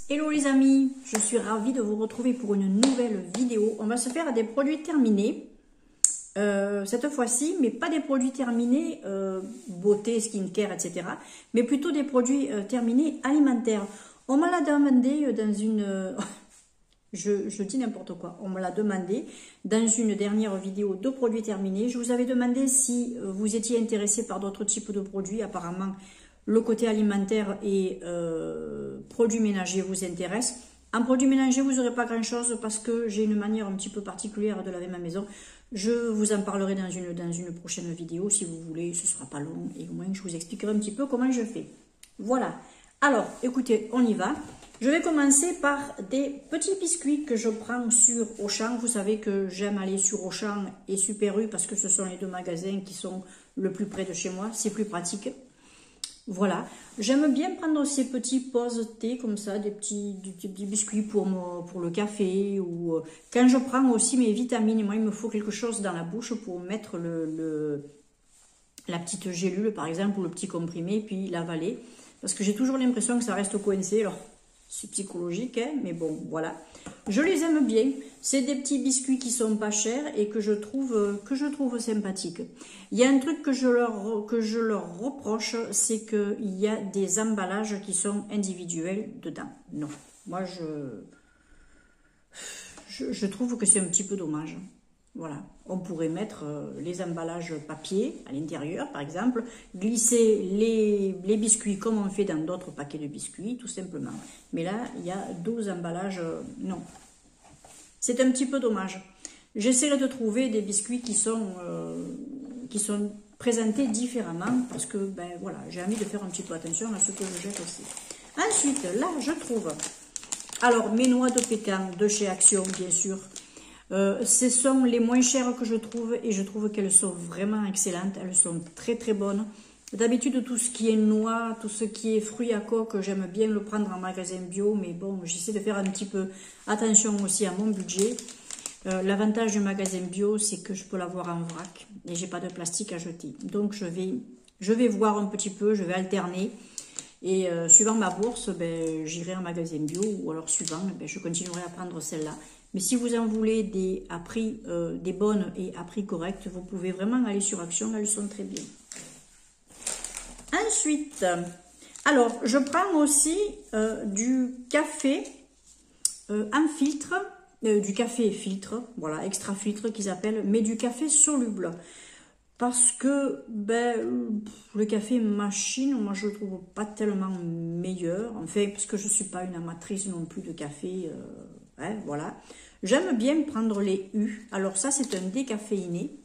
Hello les amis, je suis ravie de vous retrouver pour une nouvelle vidéo. On va se faire des produits terminés, cette fois-ci, mais pas des produits terminés beauté, skincare, etc. Mais plutôt des produits terminés alimentaires. On m'a l'a demandé dans une... je dis n'importe quoi, on me l'a demandé dans une dernière vidéo de produits terminés. Je vous avais demandé si vous étiez intéressé par d'autres types de produits. Apparemment, le côté alimentaire et produits ménagers vous intéresse. En produits ménagers, vous n'aurez pas grand-chose parce que j'ai une manière un petit peu particulière de laver ma maison. Je vous en parlerai dans une prochaine vidéo si vous voulez. Ce ne sera pas long et au moins je vous expliquerai un petit peu comment je fais. Voilà. Alors, écoutez, on y va. Je vais commencer par des petits biscuits que je prends sur Auchan. Vous savez que j'aime aller sur Auchan et Super U parce que ce sont les deux magasins qui sont le plus près de chez moi. C'est plus pratique. Voilà. J'aime bien prendre ces petits poses thé comme ça, des petits biscuits pour le café. Ou quand je prends aussi mes vitamines, moi il me faut quelque chose dans la bouche pour mettre la petite gélule par exemple ou le petit comprimé puis l'avaler. Parce que j'ai toujours l'impression que ça reste coincé. Alors, c'est psychologique, hein, mais bon, voilà. Je les aime bien. C'est des petits biscuits qui sont pas chers et que je trouve sympathiques. Il y a un truc que je leur reproche, c'est qu'il y a des emballages qui sont individuels dedans. Non, moi, je trouve que c'est un petit peu dommage. Voilà, on pourrait mettre les emballages papier à l'intérieur, par exemple, glisser les biscuits comme on fait dans d'autres paquets de biscuits, tout simplement. Mais là, il y a 12 emballages, non. C'est un petit peu dommage. J'essaierai de trouver des biscuits qui sont présentés différemment, parce que, ben voilà, j'ai envie de faire un petit peu attention à ce que je jette aussi. Ensuite, là, je trouve, alors, mes noix de pécan de chez Action, bien sûr. Ce sont les moins chères que je trouve et je trouve qu'elles sont vraiment excellentes. Elles sont très très bonnes. D'habitude, tout ce qui est noix, tout ce qui est fruits à coque, j'aime bien le prendre en magasin bio. Mais bon, j'essaie de faire un petit peu attention aussi à mon budget. L'avantage du magasin bio, c'est que je peux l'avoir en vrac et j'ai pas de plastique à jeter. Donc, je vais voir un petit peu, je vais alterner. Et suivant ma bourse, ben, j'irai en magasin bio ou alors suivant, ben, je continuerai à prendre celle-là. Mais si vous en voulez des bonnes et à prix correct, vous pouvez vraiment aller sur Action, elles sont très bien. Ensuite, alors je prends aussi du café en filtre, du café filtre, voilà, extra filtre qu'ils appellent, mais du café soluble. Parce que ben, le café machine, moi je le trouve pas tellement meilleur. Enfin, parce que je suis pas une amatrice non plus de café. Hein, voilà. J'aime bien prendre les U. Alors ça, c'est un décaféiné.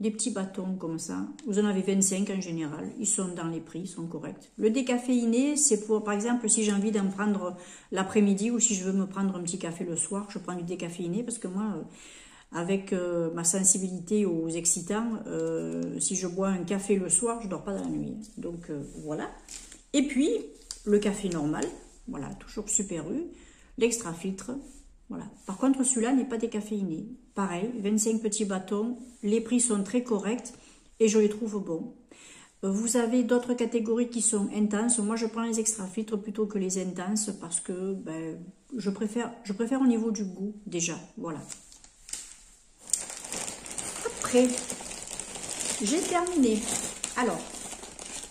Des petits bâtons comme ça. Vous en avez 25 en général. Ils sont dans les prix, ils sont corrects. Le décaféiné, c'est pour, par exemple, si j'ai envie d'en prendre l'après-midi ou si je veux me prendre un petit café le soir, je prends du décaféiné parce que moi... avec ma sensibilité aux excitants, si je bois un café le soir, je ne dors pas dans la nuit. Donc voilà. Et puis, le café normal, voilà, toujours Super U, l'extra filtre, voilà. Par contre, celui-là n'est pas décaféiné. Pareil, 25 petits bâtons, les prix sont très corrects et je les trouve bons. Vous avez d'autres catégories qui sont intenses. Moi, je prends les extra filtres plutôt que les intenses parce que ben, je préfère au niveau du goût déjà, voilà. Après, j'ai terminé. Alors,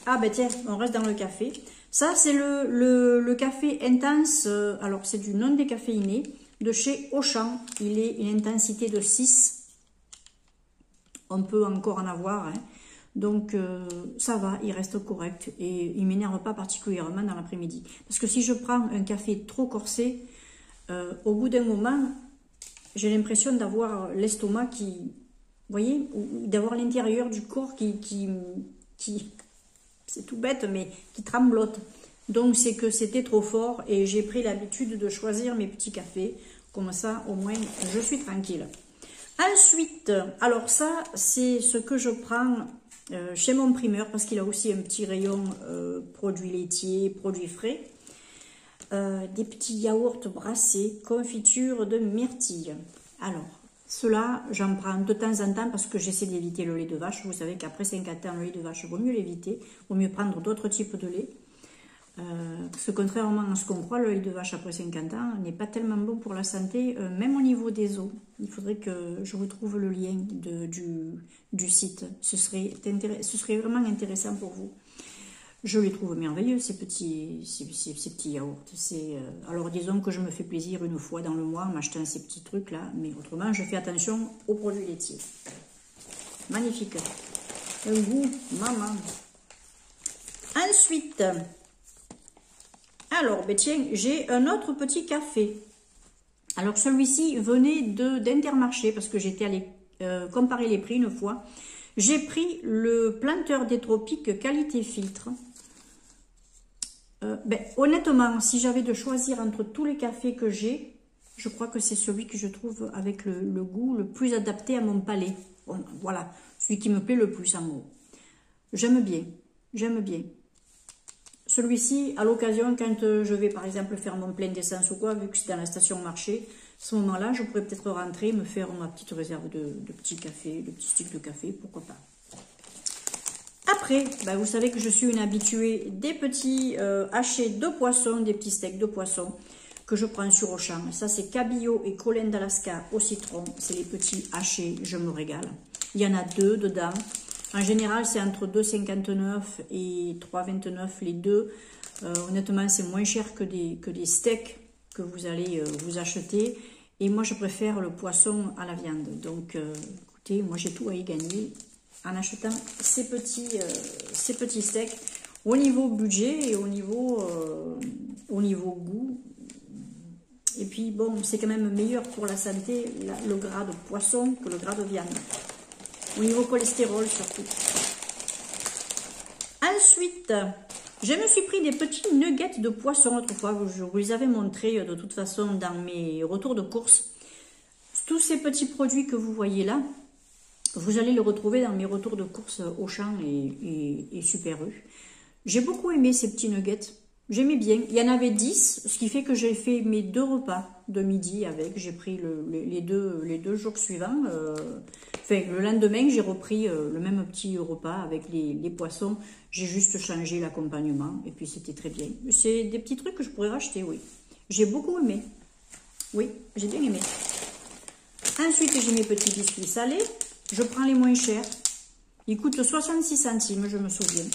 ah ben tiens, on reste dans le café. Ça, c'est le café intense. Alors, c'est du non décaféiné de chez Auchan. Il est une intensité de 6. On peut encore en avoir. Hein. Donc, ça va, il reste correct. Et il ne m'énerve pas particulièrement dans l'après-midi. Parce que si je prends un café trop corsé, au bout d'un moment, j'ai l'impression d'avoir l'estomac qui... Vous voyez, d'avoir l'intérieur du corps qui c'est tout bête, mais qui tremblote. Donc, c'est que c'était trop fort et j'ai pris l'habitude de choisir mes petits cafés. Comme ça, au moins, je suis tranquille. Ensuite, alors ça, c'est ce que je prends chez mon primeur parce qu'il a aussi un petit rayon produits laitiers, produits frais. Des petits yaourts brassés, confiture de myrtille. Alors, cela, j'en prends de temps en temps parce que j'essaie d'éviter le lait de vache. Vous savez qu'après 50 ans, le lait de vache, il vaut mieux l'éviter. Il vaut mieux prendre d'autres types de lait. Parce que contrairement à ce qu'on croit, l'œil de vache après 50 ans n'est pas tellement bon pour la santé, même au niveau des os. Il faudrait que je vous trouve le lien du site. Ce serait vraiment intéressant pour vous. Je les trouve merveilleux, ces petits yaourts. Alors disons que je me fais plaisir une fois dans le mois en m'achetant ces petits trucs-là, mais autrement, je fais attention aux produits laitiers. Magnifique. Un goût, maman. Ensuite... Alors, ben tiens, j'ai un autre petit café. Alors, celui-ci venait d'Intermarché parce que j'étais allée comparer les prix une fois. J'ai pris le planteur des tropiques qualité filtre. Honnêtement, si j'avais de choisir entre tous les cafés que j'ai, je crois que c'est celui que je trouve avec le goût le plus adapté à mon palais. Bon, voilà, celui qui me plaît le plus en gros. J'aime bien, j'aime bien. Celui-ci, à l'occasion, quand je vais par exemple faire mon plein d'essence ou quoi, vu que c'est dans la station marché, à ce moment-là, je pourrais peut-être rentrer, me faire ma petite réserve de petits cafés, de petits sticks de café, pourquoi pas. Après, ben, vous savez que je suis une habituée des petits hachés de poisson, des petits steaks de poisson que je prends sur Auchan. Ça, c'est cabillaud et colin d'Alaska au citron. C'est les petits hachés, je me régale. Il y en a 2 dedans. En général, c'est entre 2,59 et 3,29 les deux. Honnêtement, c'est moins cher que des steaks que vous allez vous acheter. Et moi, je préfère le poisson à la viande. Donc, écoutez, moi, j'ai tout à y gagner en achetant ces petits steaks. Au niveau budget et au niveau goût. Et puis, bon, c'est quand même meilleur pour la santé, le gras de poisson que le gras de viande. Au niveau cholestérol surtout. Ensuite, je me suis pris des petits nuggets de poisson autrefois. Je vous les avais montrés de toute façon dans mes retours de course. Tous ces petits produits que vous voyez là, vous allez les retrouver dans mes retours de course Auchan et Super U. J'ai beaucoup aimé ces petits nuggets. J'aimais bien. Il y en avait 10, ce qui fait que j'ai fait mes 2 repas de midi avec. J'ai pris les deux jours suivants. Enfin, le lendemain, j'ai repris le même petit repas avec les poissons. J'ai juste changé l'accompagnement et puis c'était très bien. C'est des petits trucs que je pourrais racheter, oui. J'ai beaucoup aimé. Oui, j'ai bien aimé. Ensuite, j'ai mes petits biscuits salés. Je prends les moins chers. Ils coûtent 66 centimes, je me souviens.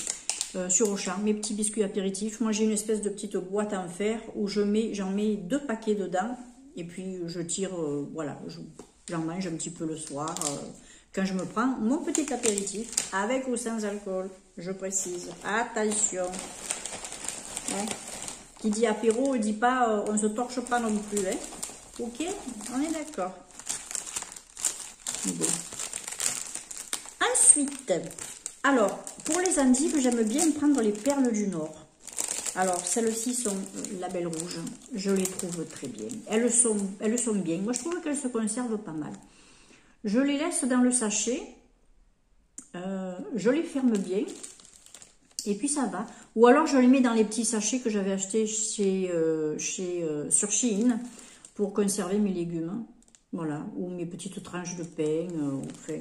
Sur Auchan, mes petits biscuits apéritifs. Moi, j'ai une espèce de petite boîte en fer où j'en mets 2 paquets dedans. Et puis, je tire, voilà, j'en mange un petit peu le soir. Quand je me prends mon petit apéritif, avec ou sans alcool, je précise. Attention. Hein? Qui dit apéro, ne dit pas on ne se torche pas non plus. Hein? Ok, on est d'accord. Bon. Ensuite, alors, pour les endives, j'aime bien prendre les perles du Nord. Alors, celles-ci sont label rouge. Je les trouve très bien. Elles sont bien. Moi, je trouve qu'elles se conservent pas mal. Je les laisse dans le sachet. Je les ferme bien. Et puis, ça va. Ou alors, je les mets dans les petits sachets que j'avais achetés sur Shein pour conserver mes légumes. Voilà, ou mes petites tranches de pain, enfin,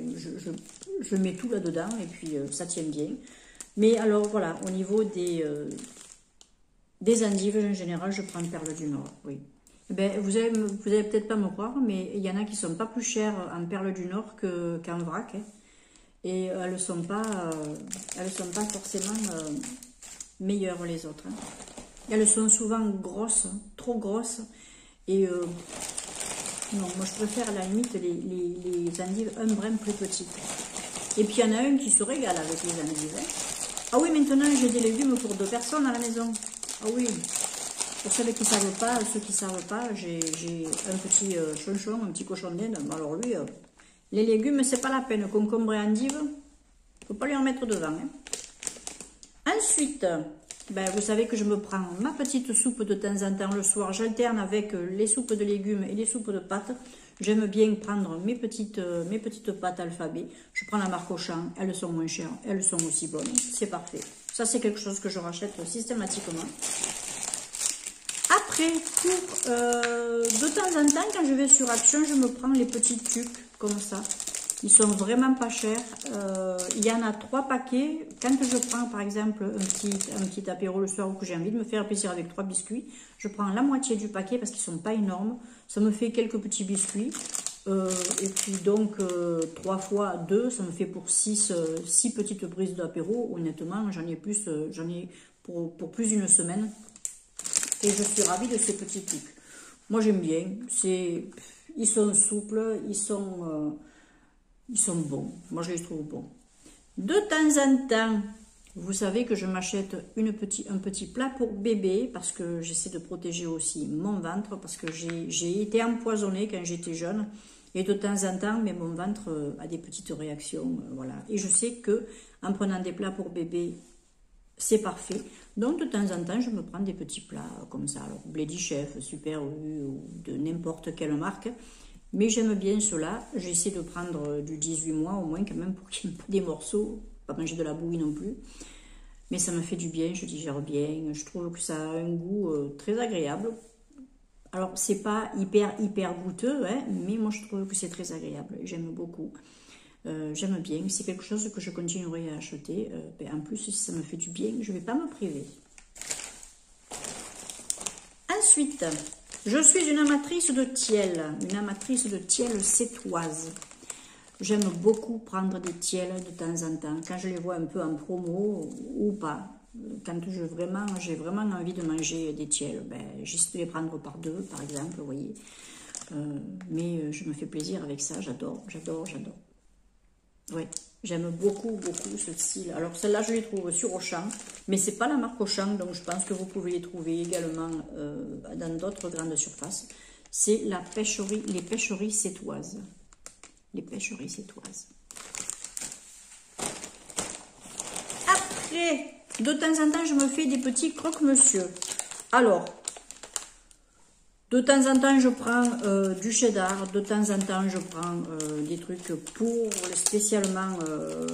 je mets tout là-dedans et puis ça tient bien. Mais alors voilà, au niveau des endives, en général, je prends perles du Nord, oui. Ben, vous allez peut-être pas me croire, mais il y en a qui sont pas plus chères en perles du Nord qu'en vrac. Hein. Et elles sont pas forcément meilleures les autres. Hein. Elles sont souvent grosses, trop grosses. Et... non, moi je préfère à la limite les endives un brin plus petites. Et puis il y en a un qui se régale avec les endives. Hein. Ah oui, maintenant j'ai des légumes pour 2 personnes à la maison. Ah oui, pour ceux qui ne savent pas, j'ai un petit chonchon, un petit cochon d'Inde. Alors lui, les légumes, c'est pas la peine. Concombre et endives, faut pas lui en mettre devant. Hein. Ensuite... ben, vous savez que je me prends ma petite soupe de temps en temps le soir. J'alterne avec les soupes de légumes et les soupes de pâtes. J'aime bien prendre mes petites pâtes alphabet. Je prends la marque Auchan. Elles sont moins chères. Elles sont aussi bonnes. C'est parfait. Ça, c'est quelque chose que je rachète systématiquement. Après, de temps en temps, quand je vais sur Action, je me prends les petits tucs comme ça. Ils sont vraiment pas chers. Il y en a 3 paquets. Quand je prends par exemple un petit apéro le soir ou que j'ai envie de me faire plaisir avec 3 biscuits, je prends la moitié du paquet parce qu'ils sont pas énormes. Ça me fait quelques petits biscuits. Et puis donc 3 fois 2, ça me fait pour 6 petites prises d'apéro. Honnêtement, j'en ai plus, j'en ai pour plus d'une semaine. Et je suis ravie de ces petits trucs. Moi j'aime bien. Ils sont souples, ils sont bons. Moi je les trouve bons. De temps en temps, vous savez que je m'achète un petit plat pour bébé parce que j'essaie de protéger aussi mon ventre parce que j'ai été empoisonnée quand j'étais jeune. Et de temps en temps, mais mon ventre a des petites réactions, voilà. Et je sais que en prenant des plats pour bébé, c'est parfait. Donc de temps en temps, je me prends des petits plats comme ça. Alors Bledy Chef, Super U ou de n'importe quelle marque. Mais j'aime bien cela. J'essaie de prendre du 18 mois au moins quand même pour qu'il n'y ait pas des morceaux. Pas manger de la bouillie non plus. Mais ça me fait du bien, je digère bien. Je trouve que ça a un goût très agréable. Alors, c'est pas hyper goûteux, hein, mais moi je trouve que c'est très agréable. J'aime beaucoup. J'aime bien. C'est quelque chose que je continuerai à acheter. En plus, si ça me fait du bien, je ne vais pas me priver. Ensuite, je suis une amatrice de tiel sétoise. J'aime beaucoup prendre des tiels de temps en temps, quand je les vois un peu en promo ou pas. Quand j'ai vraiment envie de manger des tiels, ben, j'essaie de les prendre par 2, par exemple, vous voyez. Mais je me fais plaisir avec ça, j'adore. Ouais, j'aime beaucoup ce style. Alors celle-là, je les trouve sur Auchan, mais c'est pas la marque Auchan, donc je pense que vous pouvez les trouver également dans d'autres grandes surfaces. C'est les pêcheries sétoises. Les pêcheries sétoises. Après, de temps en temps, je me fais des petits croque-monsieur. Alors, de temps en temps, je prends du cheddar. De temps en temps, je prends des trucs pour spécialement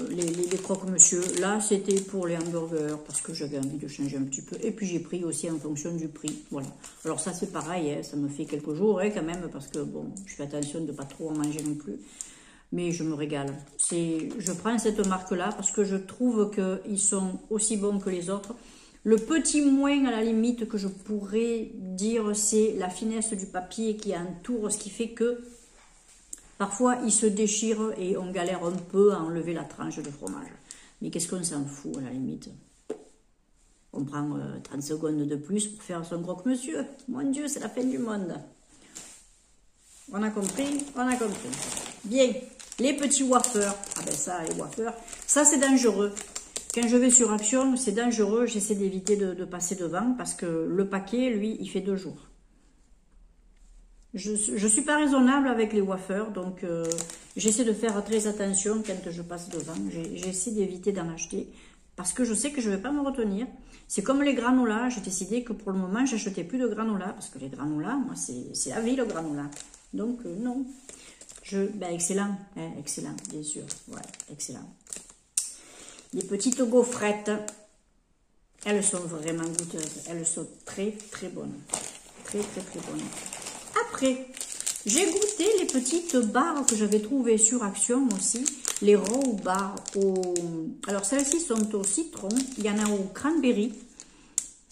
les croque-monsieur. Là, c'était pour les hamburgers parce que j'avais envie de changer un petit peu. Et puis, j'ai pris aussi en fonction du prix. Voilà. Alors, ça, c'est pareil. Hein, ça me fait quelques jours hein, quand même parce que, bon, je fais attention de ne pas trop en manger non plus. Mais je me régale. Je prends cette marque-là parce que je trouve qu'ils sont aussi bons que les autres. Le petit moins à la limite que je pourrais dire, c'est la finesse du papier qui entoure, ce qui fait que parfois il se déchire et on galère un peu à enlever la tranche de fromage. Mais qu'est-ce qu'on s'en fout à la limite? On prend 30 secondes de plus pour faire son croque-monsieur. Mon Dieu, c'est la fin du monde. On a compris? On a compris. Bien. Les petits wafers. Ah ben ça, les wafers, ça c'est dangereux. Quand je vais sur Action, c'est dangereux. J'essaie d'éviter de passer devant parce que le paquet, lui, il fait 2 jours. Je suis pas raisonnable avec les wafers, donc j'essaie de faire très attention quand je passe devant. J'essaie d'éviter d'en acheter parce que je sais que je vais pas me retenir. C'est comme les granolas. J'ai décidé que pour le moment, j'achetais plus de granolas parce que les granolas, moi, c'est la vie, le granola. Donc, non. Ben, excellent, hein, excellent, bien sûr. Ouais, excellent. Les petites gaufrettes, elles sont vraiment goûteuses. Elles sont très bonnes. Très bonnes. Après, j'ai goûté les petites barres que j'avais trouvées sur Action aussi. Les raw bars. Alors, celles-ci sont au citron. Il y en a au cranberry.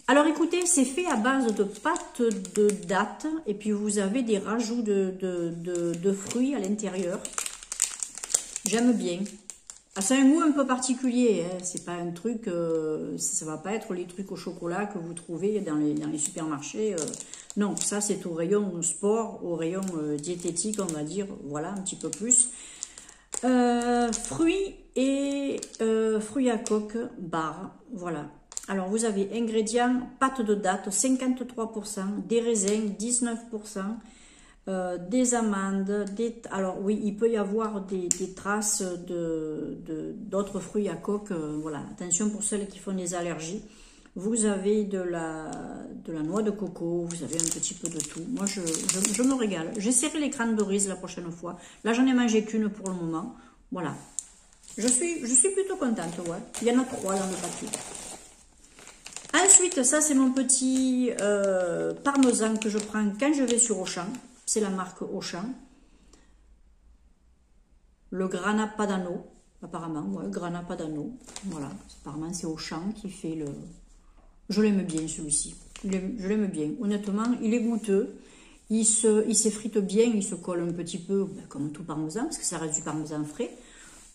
Alors écoutez, c'est fait à base de pâte de dattes et puis vous avez des rajouts de fruits à l'intérieur. J'aime bien. Ah, c'est un goût un peu particulier, hein. C'est pas un truc, ça va pas être les trucs au chocolat que vous trouvez dans les supermarchés. Non, ça c'est au rayon sport, au rayon diététique, on va dire, voilà, un petit peu plus. Fruits et fruits à coque, barres, voilà. Alors, vous avez ingrédients, pâte de date, 53%, des raisins, 19%, des amandes, alors oui, il peut y avoir des traces d'autres fruits à coque, voilà. Attention pour celles qui font des allergies. Vous avez de la noix de coco, vous avez un petit peu de tout. Moi, je me régale. J'essaierai les cranberries la prochaine fois. Là, j'en ai mangé qu'une pour le moment. Voilà. Je suis plutôt contente, ouais. Il y en a 3 dans le paquet. Ensuite, ça c'est mon petit parmesan que je prends quand je vais sur Auchan. C'est la marque Auchan. le Grana Padano, apparemment, ouais, Grana Padano, voilà, apparemment c'est Auchan qui fait le... Je l'aime bien celui-ci, je l'aime bien, honnêtement, il est goûteux, il s'effrite bien, il se colle un petit peu, ben, comme tout parmesan, parce que ça reste du parmesan frais,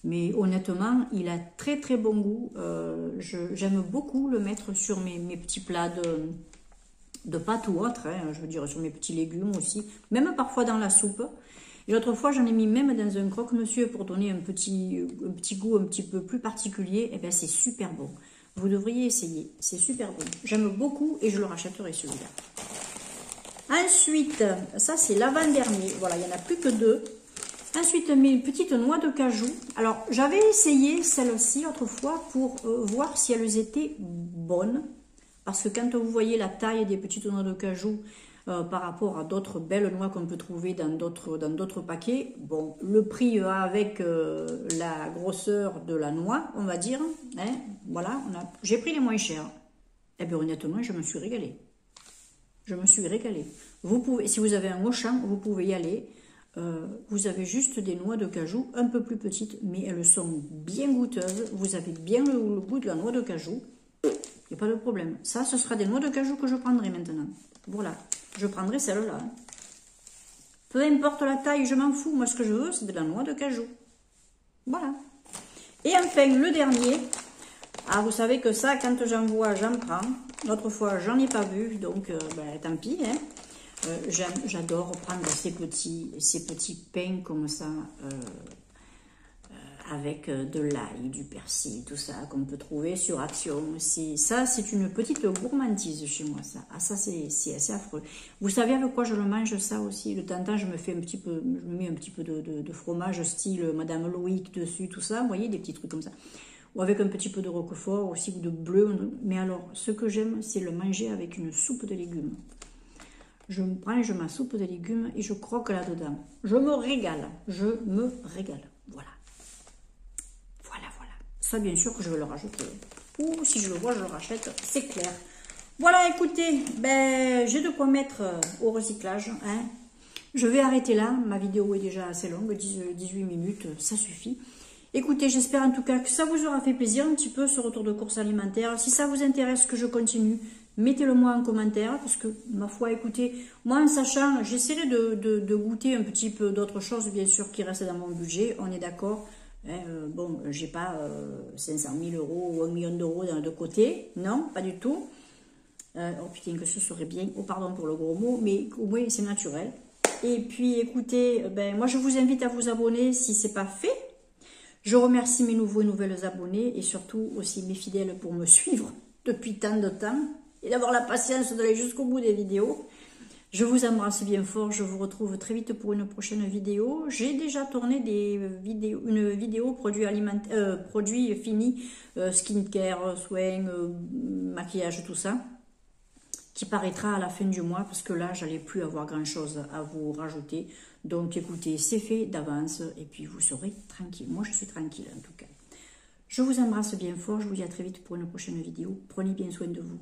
mais honnêtement, il a très très bon goût, j'aime beaucoup le mettre sur mes petits plats de pâtes ou autres, hein, je veux dire sur mes petits légumes aussi, même parfois dans la soupe. Et l'autre fois, j'en ai mis même dans un croque-monsieur pour donner un petit goût un petit peu plus particulier. Et bien, c'est super bon. Vous devriez essayer. C'est super bon. J'aime beaucoup et je le rachèterai celui-là. Ensuite, ça c'est l'avant-dernier. Voilà, il n'y en a plus que 2. Ensuite, mes petites noix de cajou. Alors, j'avais essayé celles-ci autrefois pour voir si elles étaient bonnes. Parce que quand vous voyez la taille des petites noix de cajou, par rapport à d'autres belles noix qu'on peut trouver dans d'autres paquets. Bon, le prix va avec la grosseur de la noix, on va dire. Hein, voilà, j'ai pris les moins chers. Et bien honnêtement, je me suis régalée. Je me suis régalée. Vous pouvez, si vous avez un Auchan, vous pouvez y aller. Vous avez juste des noix de cajou un peu plus petites, mais elles sont bien goûteuses. Vous avez bien le goût de la noix de cajou. Il n'y a pas de problème. Ça, ce sera des noix de cajou que je prendrai maintenant. Voilà. Je prendrai celle-là. Peu importe la taille, je m'en fous. Moi, ce que je veux, c'est de la noix de cajou. Voilà. Et enfin, le dernier. Ah, vous savez que ça, quand j'en vois, j'en prends. L'autre fois, j'en ai pas vu, donc ben, tant pis. Hein. J'adore prendre ces petits pains comme ça, avec de l'ail, du persil, tout ça, qu'on peut trouver sur Action. Ça, c'est une petite gourmandise chez moi, ça. Ah, ça, c'est assez affreux. Vous savez avec quoi je le mange, ça aussi? De temps en temps, je me mets un petit peu de fromage, style Madame Loïc dessus, tout ça. Vous voyez, des petits trucs comme ça. Ou avec un petit peu de roquefort aussi, ou de bleu. Mais alors, ce que j'aime, c'est le manger avec une soupe de légumes. Je mange ma soupe de légumes et je croque là-dedans. Je me régale. Je me régale. Voilà. Ça, bien sûr que je vais le rajouter. Ou si je le vois, je le rachète, c'est clair. Voilà, écoutez, ben, j'ai de quoi mettre au recyclage. Hein. Je vais arrêter là. Ma vidéo est déjà assez longue, 18 minutes, ça suffit. Écoutez, j'espère en tout cas que ça vous aura fait plaisir un petit peu ce retour de course alimentaire. Si ça vous intéresse que je continue, mettez-le moi en commentaire. Parce que, ma foi, écoutez, moi en sachant, j'essaierai de goûter un petit peu d'autres choses, bien sûr, qui restent dans mon budget. On est d'accord. Bon, j'ai pas 500 000 euros ou 1 million d'euros de côté, non, pas du tout. Oh putain, que ce serait bien, oh pardon pour le gros mot, mais au moins c'est naturel. Et puis écoutez, ben, moi je vous invite à vous abonner si c'est pas fait. Je remercie mes nouveaux et nouvelles abonnés et surtout aussi mes fidèles pour me suivre depuis tant de temps et d'avoir la patience d'aller jusqu'au bout des vidéos. Je vous embrasse bien fort, je vous retrouve très vite pour une prochaine vidéo. J'ai déjà tourné une vidéo produits finis, skincare, soins, maquillage, tout ça, qui paraîtra à la fin du mois, parce que là, j'allais plus avoir grand chose à vous rajouter. Donc écoutez, c'est fait d'avance, et puis vous serez tranquille. Moi, je suis tranquille en tout cas. Je vous embrasse bien fort, je vous dis à très vite pour une prochaine vidéo. Prenez bien soin de vous.